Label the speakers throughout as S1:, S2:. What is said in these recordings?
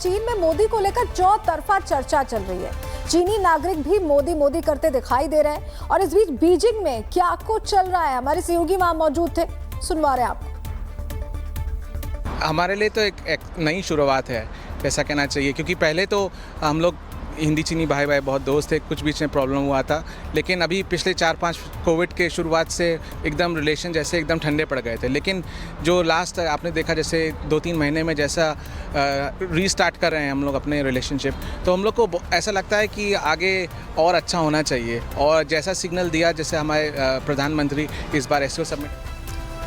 S1: चीन में मोदी को लेकर चौतरफा चर्चा चल रही है। चीनी नागरिक भी मोदी मोदी करते दिखाई दे रहे हैं। और इस बीच बीजिंग में क्या कुछ चल रहा है, हमारे सहयोगी वहां मौजूद थे, सुनवा रहे हैं आपको।
S2: हमारे लिए तो एक नई शुरुआत है, ऐसा कहना चाहिए, क्योंकि पहले तो हम लोग हिंदी चीनी भाई भाई बहुत दोस्त थे, कुछ बीच में प्रॉब्लम हुआ था, लेकिन अभी पिछले 4-5 कोविड के शुरुआत से एकदम रिलेशन जैसे एकदम ठंडे पड़ गए थे। लेकिन जो लास्ट आपने देखा जैसे 2-3 महीने में जैसा रीस्टार्ट कर रहे हैं हम लोग अपने रिलेशनशिप, तो हम लोग को ऐसा लगता है कि आगे और अच्छा होना चाहिए। और जैसा सिग्नल दिया जैसे हमारे प्रधानमंत्री इस बार एससीओ समिट,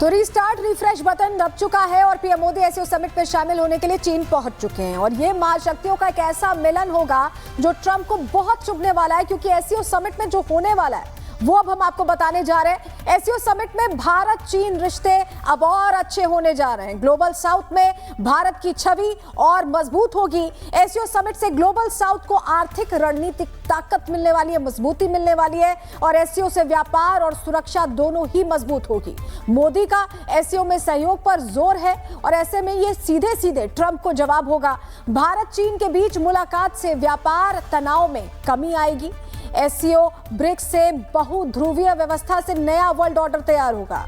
S1: तो रिस्टार्ट रिफ्रेश बटन दब चुका है और पीएम मोदी एससीओ समिट में शामिल होने के लिए चीन पहुंच चुके हैं। और ये महाशक्तियों का एक ऐसा मिलन होगा जो ट्रंप को बहुत चुभने वाला है, क्योंकि एससीओ समिट में जो होने वाला है वो अब हम आपको बताने जा रहे हैं। एससीओ समिट में भारत चीन रिश्ते अब और अच्छे होने जा रहे हैं। ग्लोबल साउथ में भारत की छवि और मजबूत होगी। एससीओ समिट से ग्लोबल साउथ को आर्थिक रणनीतिक ताकत मिलने वाली है, मजबूती मिलने वाली है, और एससीओ से व्यापार और सुरक्षा दोनों ही मजबूत होगी। मोदी का एससीओ में सहयोग पर जोर है और ऐसे में ये सीधे सीधे ट्रंप को जवाब होगा। भारत चीन के बीच मुलाकात से व्यापार तनाव में कमी आएगी। एससीओ ब्रिक्स से बहुध्रुवीय व्यवस्था से नया वर्ल्ड ऑर्डर तैयार होगा।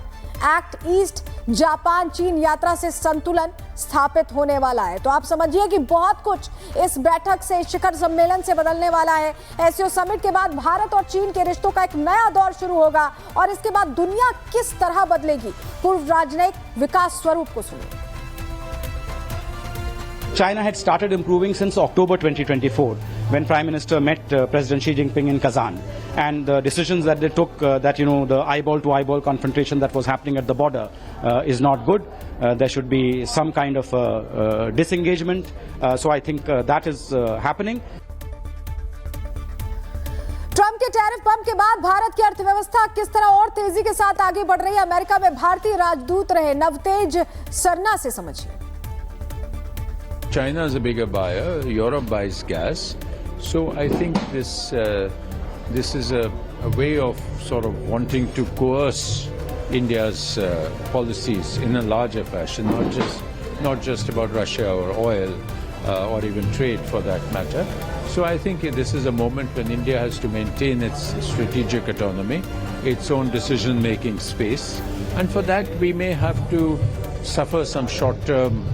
S1: एक्ट ईस्ट जापान चीन यात्रा से संतुलन स्थापित होने वाला है। तो आप समझिए कि बहुत कुछ इस बैठक से, शिखर सम्मेलन से बदलने वाला है। एससीओ समिट के बाद भारत और चीन के रिश्तों का एक नया दौर शुरू होगा और इसके बाद दुनिया किस तरह बदलेगी, पूर्व राजनयिक विकास स्वरूप को सुनिए।
S3: China had started improving since October 2024 when Prime Minister met President Xi Jinping in Kazan, and the decisions that they took, that the eyeball to eyeball confrontation that was happening at the border is not good. There should be some kind of disengagement, so I think that is happening.
S1: Trump के tariff बम के बाद भारत की अर्थव्यवस्था किस तरह और तेजी के साथ आगे बढ़ रही है, अमेरिका में भारतीय राजदूत रहे नवतेज सरना से समझिए।
S4: China is a bigger buyer. Europe buys gas, so I think this is a way of sort of wanting to coerce India's policies in a larger fashion, not just about Russia or oil or even trade for that matter. So I think this is a moment when India has to maintain its strategic autonomy, its own decision-making space, and for that we may have to suffer some short-term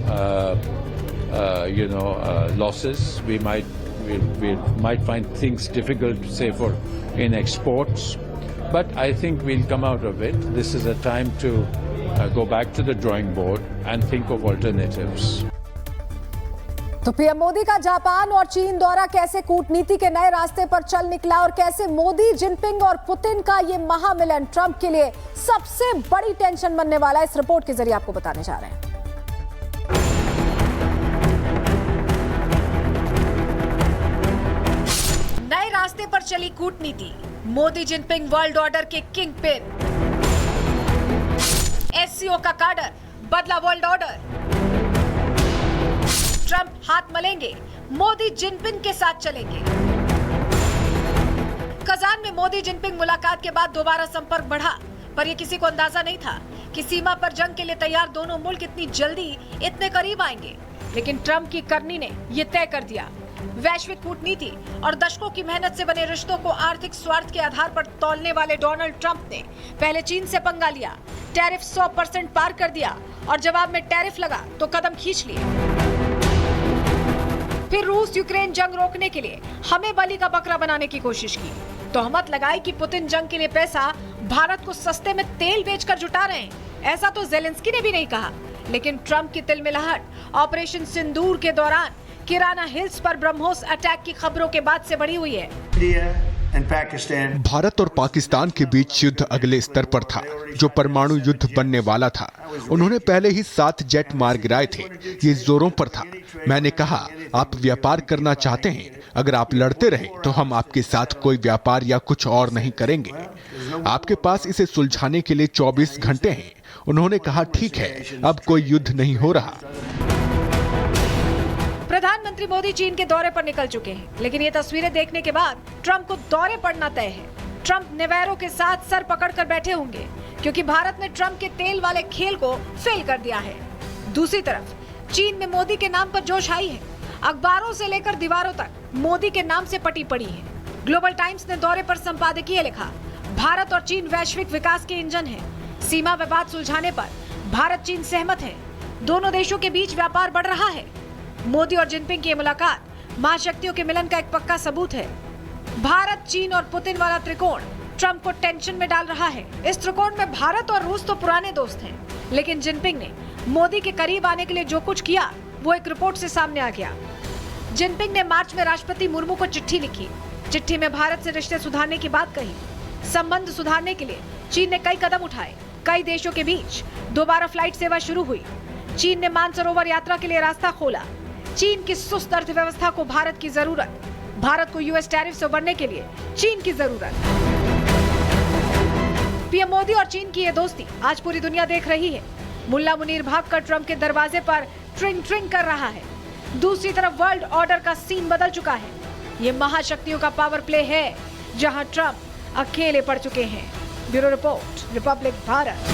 S4: losses. We might find things difficult, say in exports, but I think we'll come out of it. This is a time to go back to the drawing board and think of alternatives.
S1: तो PM Modi का Japan और चीन दौरा कैसे कूटनीति के नए रास्ते पर चल निकला और कैसे मोदी, जिनपिंग और पुतिन का ये महामिलन ट्रंप के लिए सबसे बड़ी टेंशन बनने वाला है, इस रिपोर्ट के जरिए आपको बताने जा रहे हैं। नए रास्ते पर चली कूटनीति, मोदी जिनपिंग वर्ल्ड ऑर्डर के किंग पिन। एससीओ का काडर बदला वर्ल्ड ऑर्डर। ट्रंप हाथ मलेंगे, मोदी जिनपिंग के साथ चलेंगे। कजान में मोदी जिनपिंग मुलाकात के बाद दोबारा संपर्क बढ़ा, पर यह किसी को अंदाजा नहीं था कि सीमा पर जंग के लिए तैयार दोनों मुल्क इतनी जल्दी इतने करीब आएंगे। लेकिन ट्रंप की करनी ने यह तय कर दिया। वैश्विक कूटनीति और दशकों की मेहनत से बने रिश्तों को आर्थिक स्वार्थ के आधार पर तौलने वाले डोनाल्ड ट्रंप ने पहले चीन से पंगा लिया, टैरिफ 100% पार कर दिया और जवाब में टैरिफ लगा तो कदम खींच लिए। फिर रूस यूक्रेन जंग रोकने के लिए हमें बलि का बकरा बनाने की कोशिश की। तोहमत लगाई कि पुतिन जंग के लिए पैसा भारत को सस्ते में तेल बेचकर जुटा रहे हैं। ऐसा तो ज़ेलेंस्की ने भी नहीं कहा, लेकिन ट्रंप की तिलमिलाहट ऑपरेशन सिंदूर के दौरान किराना हिल्स पर ब्रह्मोस अटैक की खबरों के बाद से बढ़ी हुई है।
S5: भारत और पाकिस्तान के बीच युद्ध अगले स्तर पर था, जो परमाणु युद्ध बनने वाला था। उन्होंने पहले ही 7 जेट मार गिराए थे। ये जोरों पर था। मैंने कहा, आप व्यापार करना चाहते हैं, अगर आप लड़ते रहे तो हम आपके साथ कोई व्यापार या कुछ और नहीं करेंगे। आपके पास इसे सुलझाने के लिए 24 घंटे हैं। उन्होंने कहा, ठीक है, अब कोई युद्ध नहीं हो रहा।
S1: प्रधानमंत्री मोदी चीन के दौरे पर निकल चुके हैं, लेकिन ये तस्वीरें देखने के बाद ट्रंप को दौरे पड़ना तय है। ट्रंप नेवेरो के साथ सर पकड़कर बैठे होंगे, क्योंकि भारत ने ट्रंप के तेल वाले खेल को फेल कर दिया है। दूसरी तरफ चीन में मोदी के नाम पर जोश आई है। अखबारों से लेकर दीवारों तक मोदी के नाम से पटी पड़ी है। ग्लोबल टाइम्स ने दौरे पर संपादकीय लिखा, भारत और चीन वैश्विक विकास के इंजन हैं। सीमा विवाद सुलझाने पर भारत चीन सहमत है। दोनों देशों के बीच व्यापार बढ़ रहा है। मोदी और जिनपिंग की मुलाकात महाशक्तियों के मिलन का एक पक्का सबूत है। भारत, चीन और पुतिन वाला त्रिकोण ट्रंप को टेंशन में डाल रहा है। इस त्रिकोण में भारत और रूस तो पुराने दोस्त हैं, लेकिन जिनपिंग ने मोदी के करीब आने के लिए जो कुछ किया वो एक रिपोर्ट से सामने आ गया। जिनपिंग ने मार्च में राष्ट्रपति मुर्मू को चिट्ठी लिखी। चिट्ठी में भारत से रिश्ते सुधारने की बात कही। संबंध सुधारने के लिए चीन ने कई कदम उठाए। कई देशों के बीच दोबारा फ्लाइट सेवा शुरू हुई। चीन ने मानसरोवर यात्रा के लिए रास्ता खोला। चीन की सुस्त अर्थव्यवस्था को भारत की जरूरत, भारत को यूएस टैरिफ से उबरने के लिए चीन की जरूरत। पीएम मोदी और चीन की ये दोस्ती आज पूरी दुनिया देख रही है। मुल्ला मुनीर भागकर ट्रंप के दरवाजे पर ट्रिंग ट्रिंग कर रहा है। दूसरी तरफ वर्ल्ड ऑर्डर का सीन बदल चुका है। ये महाशक्तियों का पावर प्ले है, जहां ट्रंप अकेले पड़ चुके हैं। Bureau report, Republic Bharat.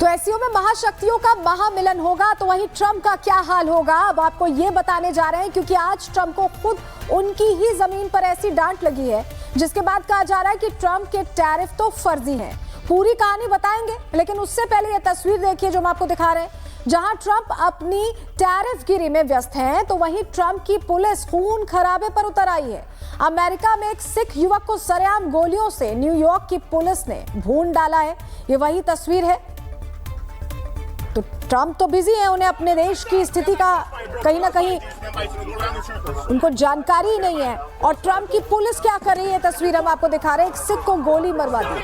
S1: तो एससीओ में महाशक्तियों का महामिलन होगा, तो वहीं ट्रंप का क्या हाल होगा, अब आपको ये बताने जा रहे हैं, क्योंकि आज ट्रंप को खुद उनकी ही जमीन पर ऐसी डांट लगी है जिसके बाद कहा जा रहा है कि ट्रंप के टैरिफ तो फर्जी हैं। पूरी कहानी बताएंगे, लेकिन उससे पहले ये तस्वीर देखिए जो हम आपको दिखा रहे हैं, जहां ट्रंप अपनी टैरिफगिरी में व्यस्त हैं, तो वहीं ट्रंप की पुलिस खून खराबे पर उतर आई है। अमेरिका में एक सिख युवक को सरेआम गोलियों से न्यूयॉर्क की पुलिस ने भून डाला है। ये वही तस्वीर है। तो ट्रंप तो बिजी है, उन्हें अपने देश की स्थिति का कहीं ना कहीं उनको जानकारी ही नहीं है। और ट्रंप की पुलिस क्या कर रही है, तस्वीर हम आपको दिखा रहे हैं। एक सिख को गोली मरवा दी।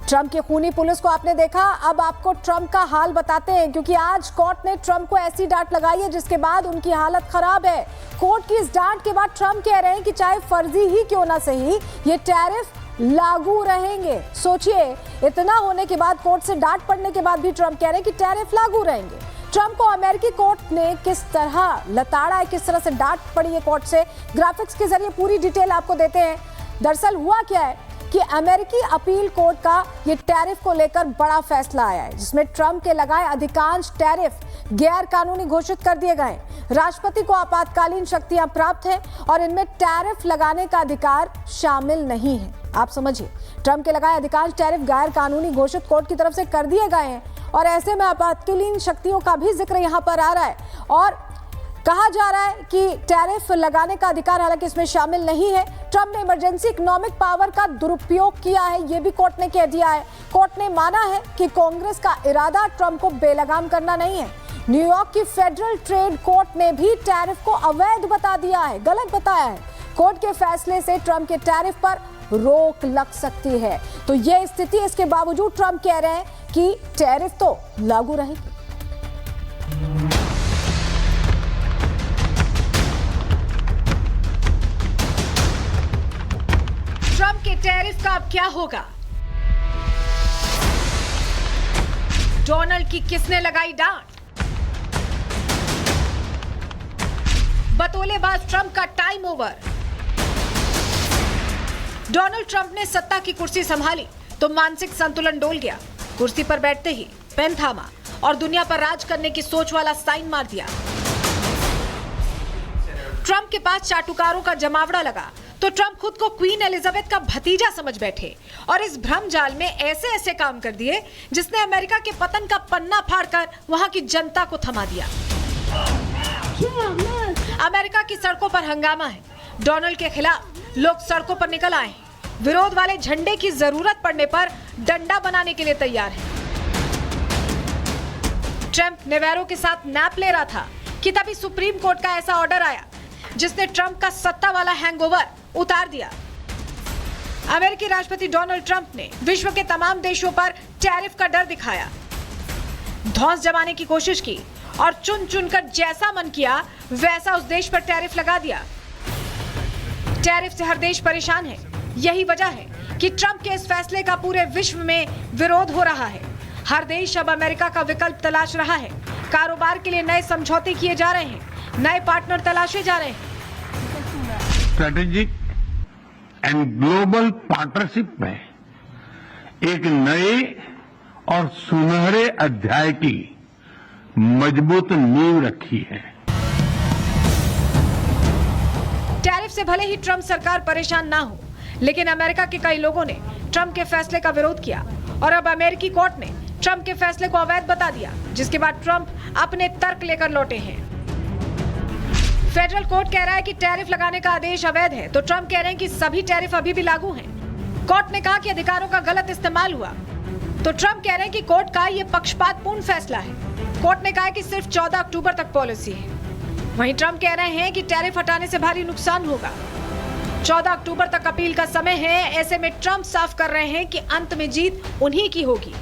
S1: ट्रंप की खूनी पुलिस को आपने देखा। अब आपको ट्रंप का हाल बताते हैं, क्योंकि आज कोर्ट ने ट्रंप को ऐसी डांट लगाई है जिसके बाद उनकी हालत खराब है। कोर्ट की इस डांट के बाद ट्रंप कह रहे हैं कि चाहे फर्जी ही क्यों ना सही, ये टैरिफ लागू रहेंगे। सोचिए, इतना होने के बाद, कोर्ट से डांट पड़ने के बाद भी ट्रंप कह रहे हैं कि टैरिफ लागू रहेंगे। ट्रंप को अमेरिकी कोर्ट ने किस तरह लताड़ा है, किस तरह से डांट पड़ी है कोर्ट से, ग्राफिक्स के जरिए पूरी डिटेल आपको देते हैं। दरअसल हुआ क्या है कि अमेरिकी अपील कोर्ट का ये टैरिफ को लेकर बड़ा फैसला आया है, जिसमें ट्रंप के लगाए अधिकांश टैरिफ गैर कानूनी घोषित कर दिए गए। राष्ट्रपति को आपातकालीन शक्तियां प्राप्त हैं और इनमें टैरिफ लगाने का अधिकार शामिल नहीं है। आप समझिए, ट्रंप के लगाए अधिकांश टैरिफ गैर कानूनी घोषित कोर्ट की तरफ से कर दिए गए हैं, और ऐसे में आपातकालीन शक्तियों का भी जिक्र यहां पर आ रहा है। और कहा जा रहा है कि टैरिफ लगाने का अधिकार हालांकि इसमें शामिल नहीं है। ट्रंप ने इमरजेंसी इकोनॉमिक पावर का दुरुपयोग किया है, यह भी कोर्ट ने कह दिया है। कोर्ट ने माना है कि कांग्रेस का इरादा ट्रंप को बेलगाम करना नहीं है। न्यूयॉर्क की फेडरल ट्रेड कोर्ट ने भी टैरिफ को अवैध बता दिया है, गलत बताया है। कोर्ट के फैसले से ट्रंप के टैरिफ पर रोक लग सकती है। तो यह स्थिति, इसके बावजूद ट्रंप कह रहे हैं कि टैरिफ तो लागू रहेगी। ट्रंप के टैरिफ का अब क्या होगा? डोनाल्ड की किसने लगाई डांट? बतौलेबाज ट्रंप का टाइम ओवर। डोनाल्ड ट्रंप ने सत्ता की कुर्सी संभाली तो मानसिक संतुलन डोल गया। कुर्सी पर बैठते ही पेन थामा और दुनिया पर राज करने की सोच वाला साइन मार दिया। ट्रंप के पास चाटुकारों का जमावड़ा लगा तो ट्रंप खुद को क्वीन एलिजाबेथ का भतीजा समझ बैठे और इस भ्रम जाल में ऐसे ऐसे काम कर दिए जिसने अमेरिका के पतन का पन्ना फाड़कर वहां की जनता को थमा दिया। अमेरिका की सड़कों पर हंगामा है। डोनाल्ड के खिलाफ लोग सड़कों पर निकल आए हैं। विरोध वाले झंडे की जरूरत पड़ने पर डंडा बनाने के लिए तैयार हैं। ट्रंप नेवेरो के साथ नैप ले रहा था कि तभी सुप्रीम कोर्ट का ऐसा ऑर्डर आया जिसने ट्रंप का सत्ता वाला हैंगओवर उतार दिया। अमेरिकी राष्ट्रपति डोनाल्ड ट्रंप ने विश्व के तमाम देशों पर टैरिफ का डर दिखाया, धौंस जमाने की कोशिश की और चुन चुनकर जैसा मन किया वैसा उस देश पर टैरिफ लगा दिया। टैरिफ से हर देश परेशान है। यही वजह है कि ट्रंप के इस फैसले का पूरे विश्व में विरोध हो रहा है। हर देश अब अमेरिका का विकल्प तलाश रहा है। कारोबार के लिए नए समझौते किए जा रहे हैं, नए पार्टनर तलाशे जा रहे हैं।
S6: स्ट्रेटेजिक एंड ग्लोबल पार्टनरशिप में एक नए और सुनहरे अध्याय की मजबूत नींव रखी है।
S1: टैरिफ से भले ही ट्रंप सरकार परेशान ना हो, लेकिन अमेरिका के कई लोगों ने ट्रंप के फैसले का विरोध किया और अब अमेरिकी कोर्ट ने ट्रंप के फैसले को अवैध बता दिया, जिसके बाद ट्रंप अपने तर्क लेकर लौटे हैं। फेडरल कोर्ट कह रहा है कि टैरिफ लगाने का आदेश अवैध है, तो ट्रंप कह रहे हैं कि सभी टैरिफ अभी भी लागू हैं। कोर्ट ने कहा कि अधिकारों का गलत इस्तेमाल हुआ, तो ट्रंप कह रहे हैं कि कोर्ट का ये पक्षपातपूर्ण फैसला है। कोर्ट ने कहा है कि सिर्फ 14 अक्टूबर तक पॉलिसी है। वहीं ट्रंप कह रहे हैं कि टैरिफ हटाने से भारी नुकसान होगा। 14 अक्टूबर तक अपील का समय है। ऐसे में ट्रंप साफ कर रहे हैं कि अंत में जीत उन्हीं की होगी।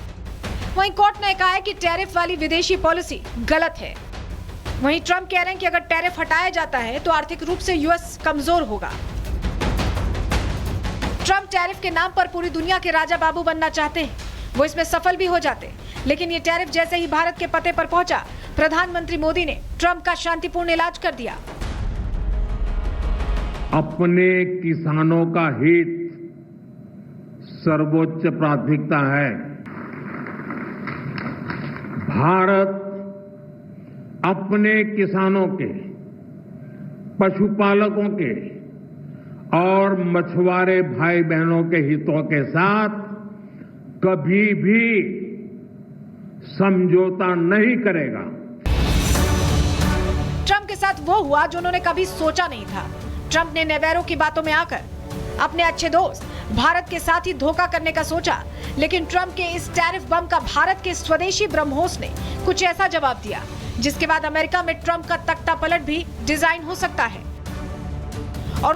S1: वहीं कोर्ट ने कहा है कि टैरिफ वाली विदेशी पॉलिसी गलत है। वहीं ट्रंप कह रहे हैं कि अगर टैरिफ हटाया जाता है तो आर्थिक रूप से यूएस कमजोर होगा। ट्रंप टैरिफ के नाम पर पूरी दुनिया के राजा बाबू बनना चाहते हैं। वो इसमें सफल भी हो जाते, लेकिन ये टैरिफ जैसे ही भारत के पते पर पहुंचा, प्रधानमंत्री मोदी ने ट्रंप का शांतिपूर्ण इलाज कर दिया।
S6: अपने किसानों का हित सर्वोच्च प्राथमिकता है। भारत अपने किसानों के, पशुपालकों के और मछुआरे भाई बहनों के हितों के साथ कभी भी समझौता नहीं करेगा।
S1: ट्रंप के साथ वो हुआ जो उन्होंने कभी सोचा नहीं था। ट्रंप ने नेवेरो की बातों में आकर अपने अच्छे दोस्त भारत के साथ ही धोखा करने का सोचा, लेकिन ट्रंप के इस टैरिफ बम का भारत के स्वदेशी ब्रह्मोस ने कुछ ऐसा जवाब दिया, जिसके बाद अमेरिका में ट्रंप का तख्ता पलट भी डिजाइन हो सकता है।